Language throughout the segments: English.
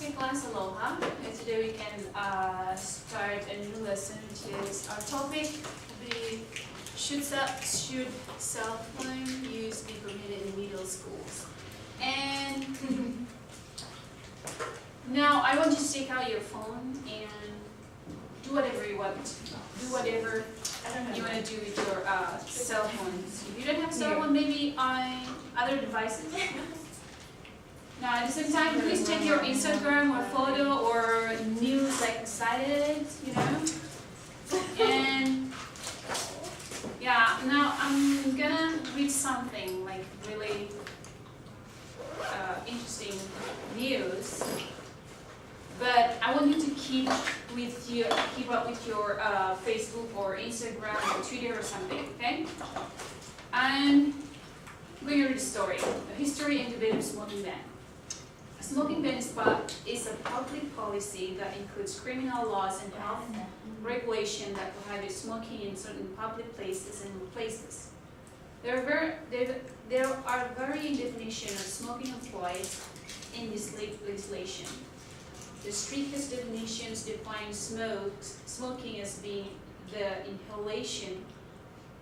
Okay, class, aloha. And today we can start a new lesson, which is our topic will be should cell phone use be permitted in middle schools? And now I want you to take out your phone and do whatever you want. Do whatever you want to do with your cell phones. If you don't have cell phone, maybe on other devices. Now at the same time, please check your Instagram or photo or news like excited, you know. And yeah, now I'm gonna read something like really interesting news. But I want you to keep up with your Facebook or Instagram or Twitter or something, okay? And we're gonna read the story: a history and debate of smoking ban. A smoking ban is a public policy that includes criminal laws and health regulation that prohibit smoking in certain public places and places. There are varying definitions of smoking employed in this legislation. The strictest definitions define smoking as being the inhalation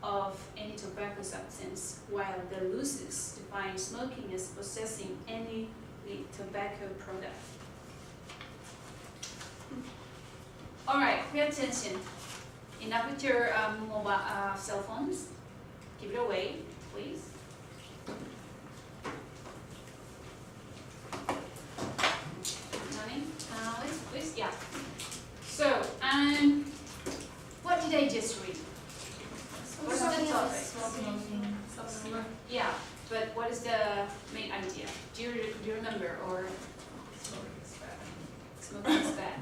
of any tobacco substance, while the loosest define smoking as possessing any tobacco product. Alright, pay attention. Enough with your mobile cell phones. Give it away, please. Please, yeah. So, what did I just read? What's the topic? Smoking. Yeah, but what is the main idea? Do you remember, or smoking is bad? Smoking is bad.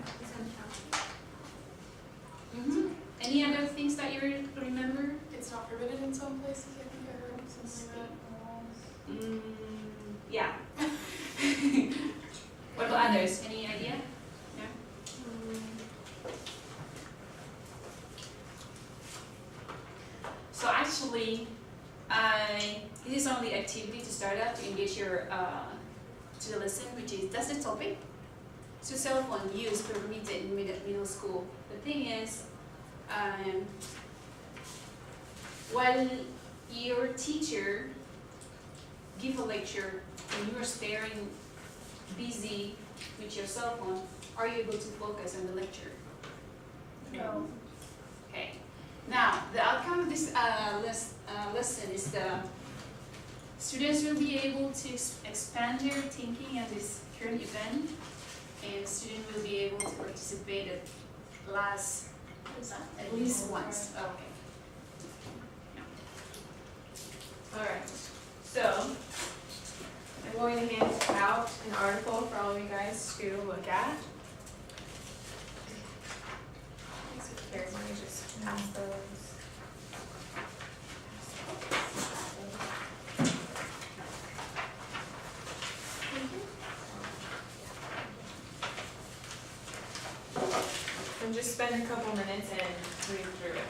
Any other things that you remember? It's not permitted in some places. I think I heard something like that. Yeah. What about others? Any idea? So actually, this is only activity to start up to engage your to the lesson, which is that's the topic. So cell phone use permitted in middle school. The thing is, while your teacher give a lecture and you are staring busy with your cell phone, are you able to focus on the lecture? No. Okay. Now, the outcome of this lesson is the students will be able to expand their thinking on this current event, and students will be able to participate at least once. Okay. Yeah. Alright, so I'm going to hand out an article for all of you guys to look at. Here, let me just pass those. And just spend a couple minutes and read through it.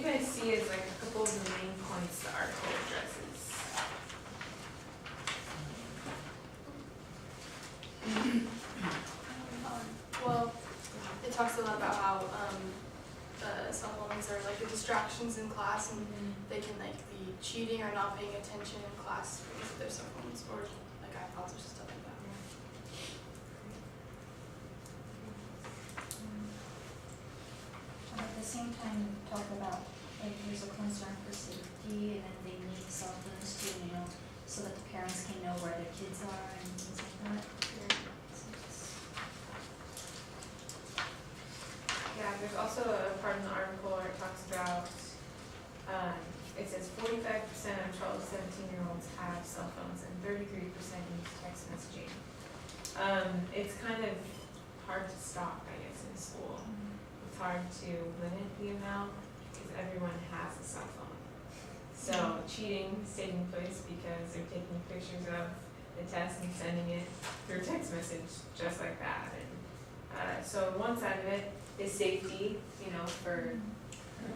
you guys see is like a couple of the main points the article addresses. Well, it talks a lot about how the cell phones are like the distractions in class, and they can like be cheating or not paying attention in class because of their cell phones or like iPods or stuff like that. At the same time, talk about like there's a concern for safety, and then they need cell phones too, you know, so that the parents can know where their kids are and things like that. So it's- Yeah, there's also a part in the article where it talks about, it says 45% of 12 to 17-year-olds have cell phones and 33% use text messaging. It's kind of hard to stop, I guess, in school. It's hard to limit the amount because everyone has a cell phone. So cheating is taking place because they're taking pictures of the test and sending it through text message just like that. And so one side of it is safety, you know, for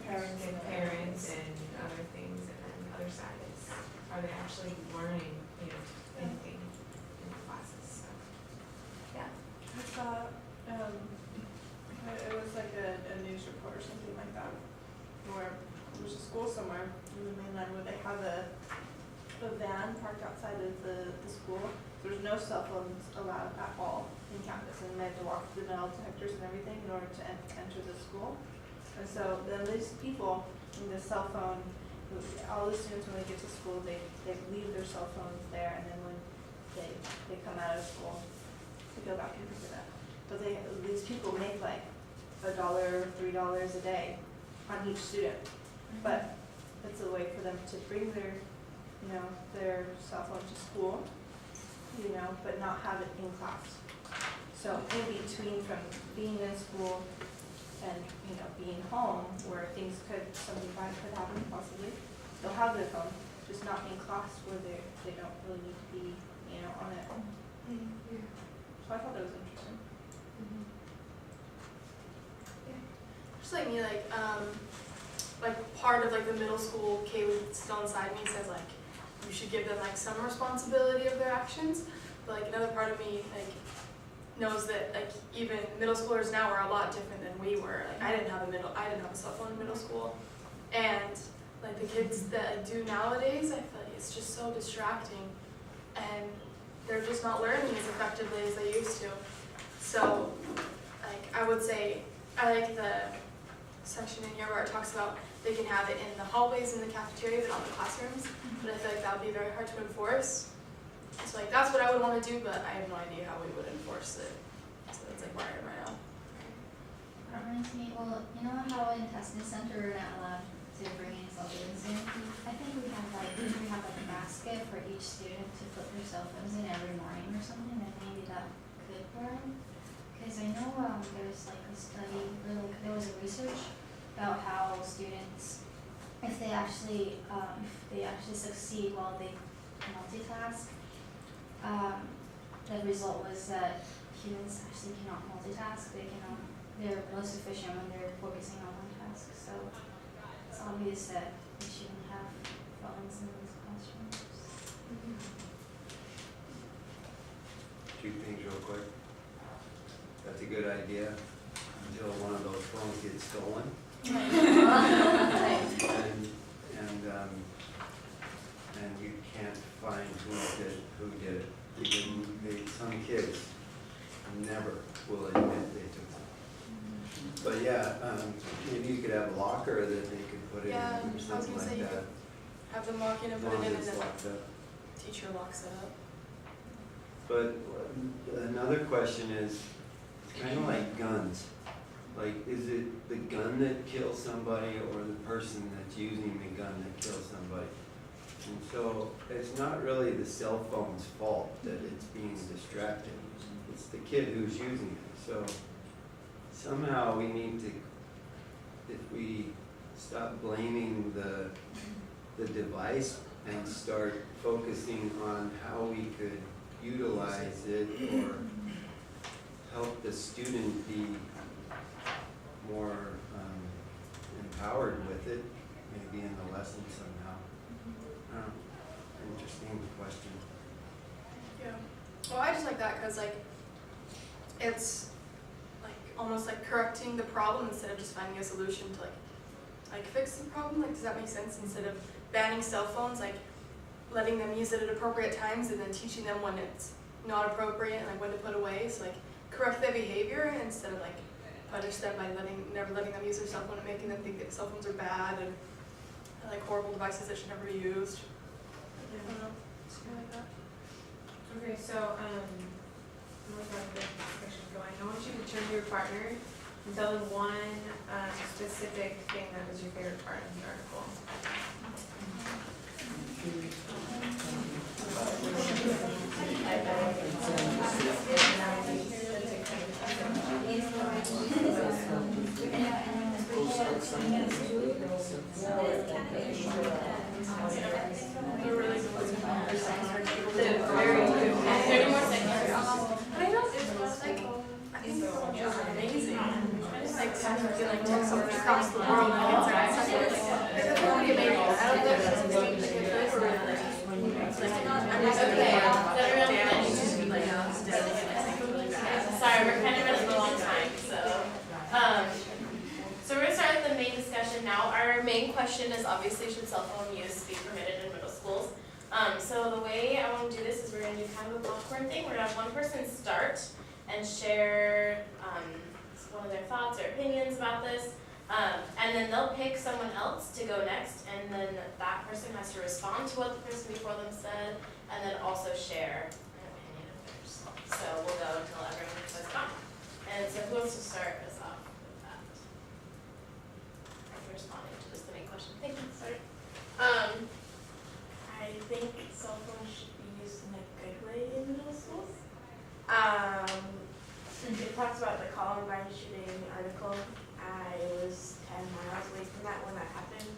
parents and other things, and then the other side is, are they actually learning, you know, anything in the classes? So, yeah. I saw, it was like a news report or something like that, where there was a school somewhere in the mainland where they have a van parked outside of the school. There's no cell phones allowed at all in campus, and they had to walk through the metal detectors and everything in order to enter the school. And so then these people in the cell phone, all the students when they get to school, they leave their cell phones there, and then when they come out of school, they go back and pick it up. But these people make like $1, $3 a day on each student. But it's a way for them to bring their, you know, their cell phone to school, you know, but not have it in class. So in between from being in school and, you know, being home where something bad could happen possibly, they'll have their phone, just not in class where they don't really need to be, you know, on it. So I thought that was interesting. Just like me, like part of like the middle school, Kaylee still inside me says like you should give them like some responsibility of their actions, but like another part of me like knows that like even middle schoolers now are a lot different than we were. Like I didn't have a cell phone in middle school, and like the kids that I do nowadays, I feel like it's just so distracting, and they're just not learning as effectively as they used to. So like I would say I like the section in here where it talks about they can have it in the hallways and the cafeteria but not the classrooms, but I feel like that would be very hard to enforce. So like that's what I would want to do, but I have no idea how we would enforce it. So that's like where I am right now. That reminds me, well, you know how in testing center we're not allowed to bring in cell phones in? I think we have like a basket for each student to put their cell phones in every morning or something, and maybe that could work. Because I know there's like a study, or like there was a research about how students, if they actually succeed while they multitask, the result was that humans actually cannot multitask. They're most efficient when they're focusing on one task. So it's obvious that we shouldn't have phones in these classrooms. Two things real quick. That's a good idea until one of those phones gets stolen. And you can't find who did it. Even some kids never will admit they took it. But yeah, maybe you could have a locker that they could put it Yeah, in or I was something gonna say like you that. could have them walk in and As put long it in, as and it's then locked up. teacher locks it up. But another question is, it's kind of like guns. Like, is it the gun that kills somebody or the person that's using the gun that kills somebody? And so it's not really the cell phone's fault that it's being distracted. It's the kid who's using it. So somehow we need to, if we stop blaming the device and start focusing on how we could utilize it or help the student be more empowered with it, maybe in the lesson somehow. I don't know. Interesting question. Yeah. Well, I just like that because like it's like almost like correcting the problem instead of just finding a solution to like fix the problem. Like, does that make sense? Instead of banning cell phones, like letting them use it at appropriate times and then teaching them when it's not appropriate and like when to put away. So like correct their behavior instead of like punish them by never letting them use their cell phone and making them think that cell phones are bad and like horrible devices that should never be used. I don't know. Something like that. Okay, so, where was the discussion going? I want you to turn to your partner and tell them one specific thing that was your favorite part of the article. They're really good. Amazing. Like something you can like text someone across the world and get something. It's really amazing. I don't know if it's going to be good or like Sorry, we're kind of running a long time, so we're gonna start with the main discussion now. Our main question is obviously should cell phone use be permitted in middle schools? So the way I want to do this is we're gonna do kind of a popcorn thing. We're gonna have one person start and share one of their thoughts or opinions about this, and then they'll pick someone else to go next, and then that person has to respond to what the person before them said, and then also share an opinion of theirs. So we'll go until everyone says gone. And so who wants to start us off with that? After responding to just the main question. Thank you. Sorry. I think cell phones should be used in a good way in middle schools. It talks about the Columbine shooting article. I was 10 miles away from that when that happened.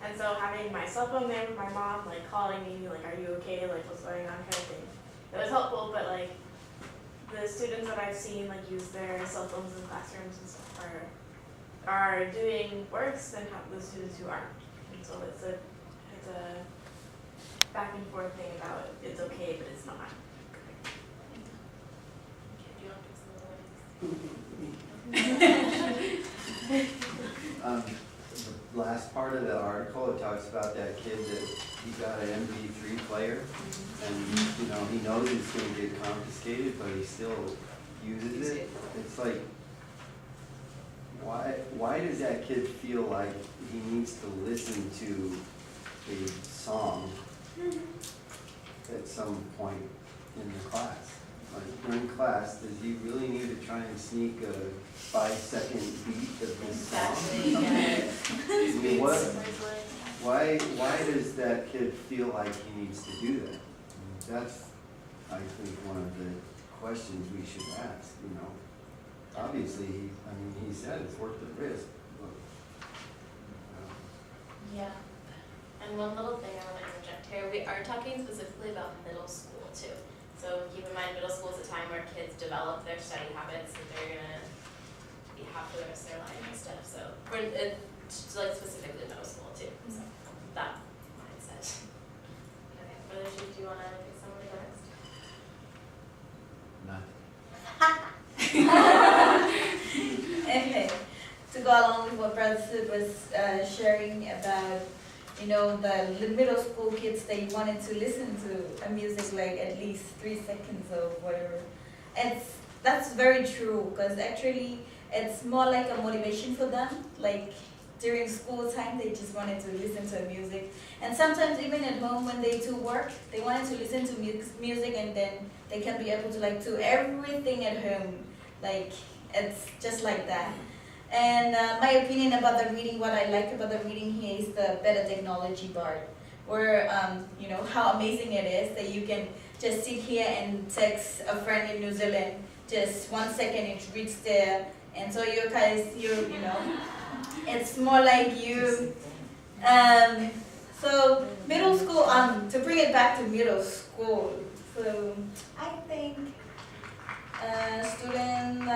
And so having my cell phone there with my mom, like calling me, like, are you okay? Like, what's going on kind of thing. It was helpful, but like the students that I've seen like use their cell phones in classrooms and stuff are doing worse than the students who aren't. And so it's a back and forth thing about it's okay, but it's not. The last part of the article, it talks about that kid that he got an MT3 player, and he knows it's going to get confiscated, but he still uses it. It's like, why does that kid feel like he needs to listen to a song at some point in the class? Like during class, does he really need to try and sneak a 5-second beat of this song? I mean, why does that kid feel like he needs to do that? That's, I think, one of the questions we should ask. Obviously, he said it's worth the risk. But, Yeah. And one little thing I want to interject here, we are talking specifically about middle school too. So keep in mind middle school is a time where kids develop their study habits that they're going to have for the rest of their life and stuff. So we're like specifically middle school too. So that mindset. Okay, Brother Chief, do you want to pick someone to go next? Okay, to go along with what Brother Sid was sharing about, the middle school kids, they wanted to listen to a music like at least 3 seconds or whatever. That's very true, because actually it's more like a motivation for them. Like during school time, they just wanted to listen to music. And sometimes even at home when they do work, they wanted to listen to music, and then they can be able to do everything at home. Like it's just like that. And my opinion about the reading, what I like about the reading here is the better technology part, where how amazing it is that you can just sit here and text a friend in New Zealand, just 1 second it reads there, and so you guys, it's more like you. So middle school, to bring it back to middle school, so I think students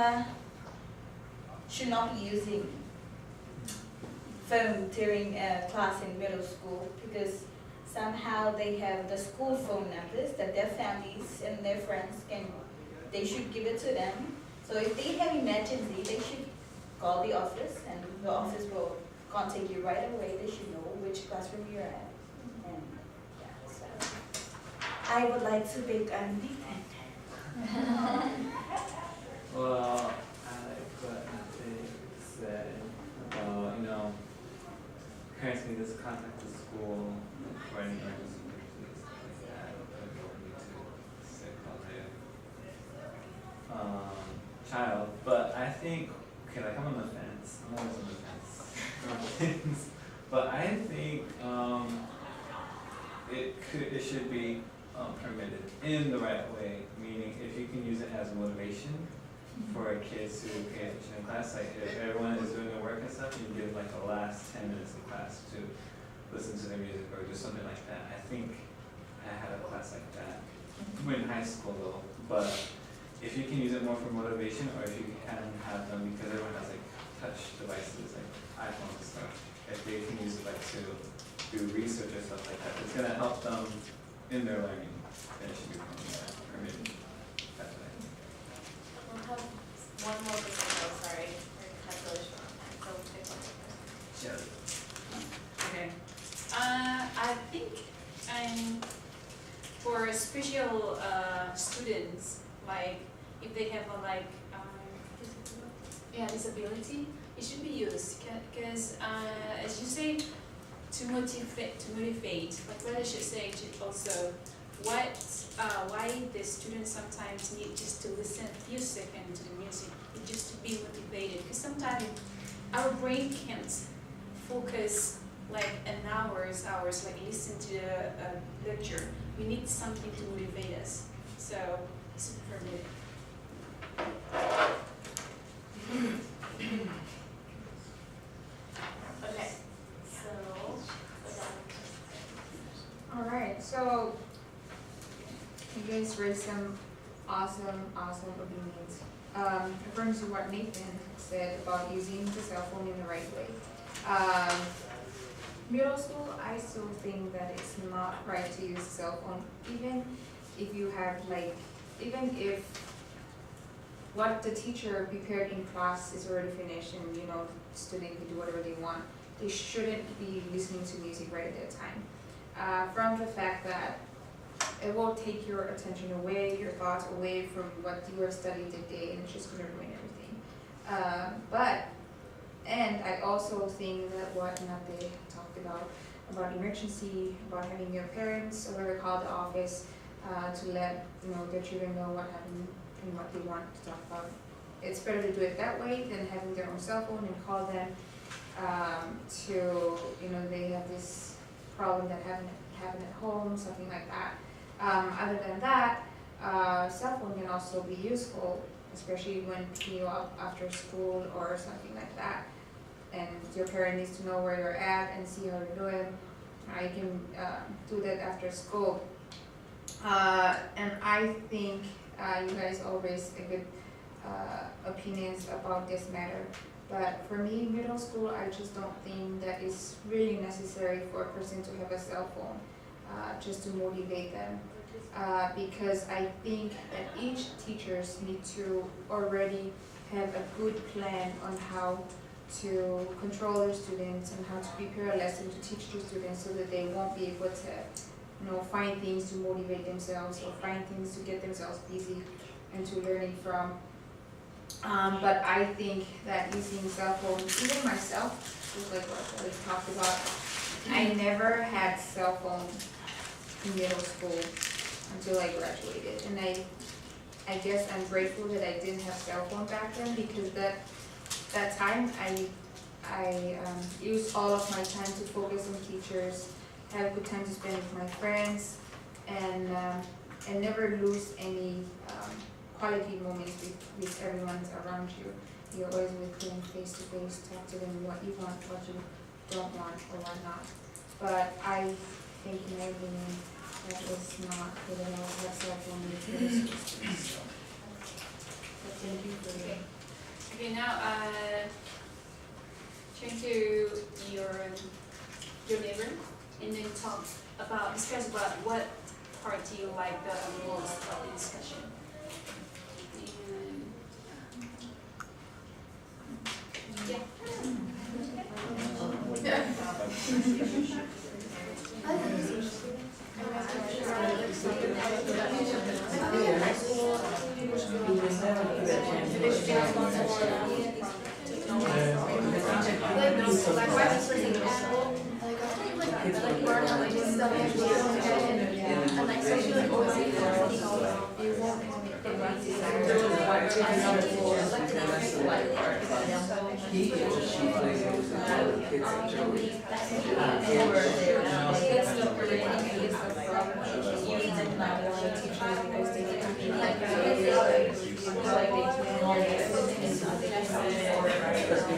should not be using phone during class in middle school, because somehow they have the school phone numbers that their families and their friends they should give it to them. So if they have emergency, they should call the office, and the office will contact you right away. They should know which classroom you're at. And yeah, so I would like to be independent. Well, I like what they said about, parents need to contact the school for any emergency purposes like that. Or you need to say call their child. But I think, okay, like I'm on the fence. I'm always on the fence. But I think it should be permitted in the right way, meaning if you can use it as motivation for kids to pay attention in class, like if everyone is doing their work and stuff, you give like the last 10 minutes of class to listen to their music or do something like that. I think I had a class like that in high school though, but if you can use it more for motivation, or if you can have them, because everyone has like touch devices, like iPhones and stuff, if they can use it like to do research or stuff like that, it's gonna help them in their learning, then it should be permitted. That's what I think. We'll have one more person, oh, sorry, we're kind of really short on time, so we'll take one more person. Shelly. Okay. I think for special students, like if they have a disability, it should be used because as you say, to motivate, like what I should say to also why the students sometimes need just to listen a few seconds to the music, just to be motivated, because sometimes our brain can't focus like an hours like listen to the lecture. We need something to motivate us, so it's permitted. Okay, so, Alright, so you guys raised some awesome opinions. According to what Nathan said about using the cell phone in the right way. Middle school, I still think that it's not right to use a cell phone, even if you have even if what the teacher prepared in class is already finished and student can do whatever they want, they shouldn't be listening to music right at that time. From the fact that it will take your attention away, your thoughts away from what you were studying today, and it's just gonna ruin everything. And I also think that what Nate talked about emergency, about having your parents or call the office to let their children know what happened and what they want to talk about. It's better to do it that way than having their own cell phone and call them they have this problem that happened at home, something like that. Other than that, cell phone can also be useful, especially when picking you up after school or something like that. And your parent needs to know where you're at and see how you're doing. I can do that after school. And I think you guys all raised a good opinions about this matter. But for me, middle school, I just don't think that it's really necessary for a person to have a cell phone just to motivate them. Because I think that each teachers need to already have a good plan on how to control their students and how to prepare a lesson to teach their students so that they won't be able to find things to motivate themselves or find things to get themselves busy and to learning from. But I think that using cell phones, even myself, just like what Shelly talked about, I never had cell phone in middle school until I graduated. And I guess I'm grateful that I didn't have cell phone back then, because that time I used all of my time to focus on teachers, have good time to spend with my friends, and never lose any quality moments with everyone around you. You're always with them face to face, talk to them what you want, what you don't want, or what not. But I think in my opinion, that was not good at all. That's like one of the first students. But thank you for that. Okay, now, turn to your neighbor and then discuss about what part do you like the most about the discussion. And yeah.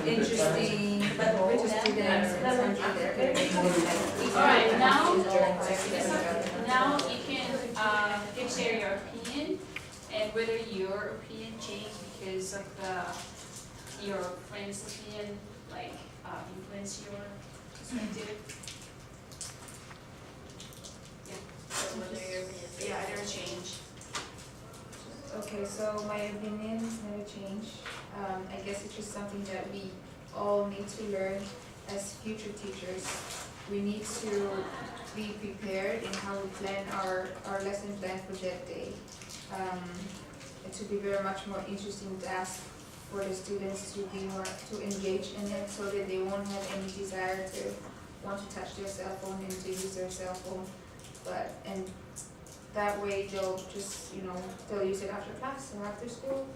Interesting, but Alright, now you can share your opinion and whether your opinion changed because of your friend's opinion, like influence your perspective. So whether your opinion, yeah, either change. Okay, so my opinions never change. I guess it's just something that we all need to learn as future teachers. We need to be prepared in how we plan our lesson plan for that day. It should be very much more interesting task for the students to engage in it so that they won't have any desire to want to touch their cell phone and to use their cell phone. And that way they'll just, they'll use it after class or after school,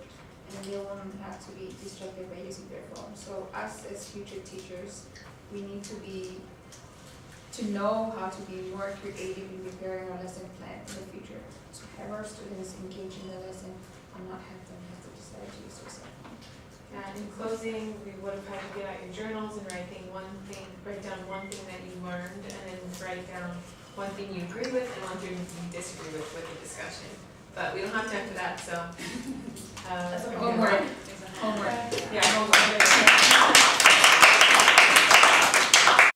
and they won't have to be distracted by using their phone. So us as future teachers, we need to know how to be more creative in preparing our lesson plan in the future. To have our students engage in the lesson and not have them have to decide to use their cell phone. And in closing, we would have had to get out your journals and write down one thing that you learned, and then write down one thing you agree with and one thing you disagree with the discussion. But we don't have time for that, so. That's homework. Homework. Yeah, homework.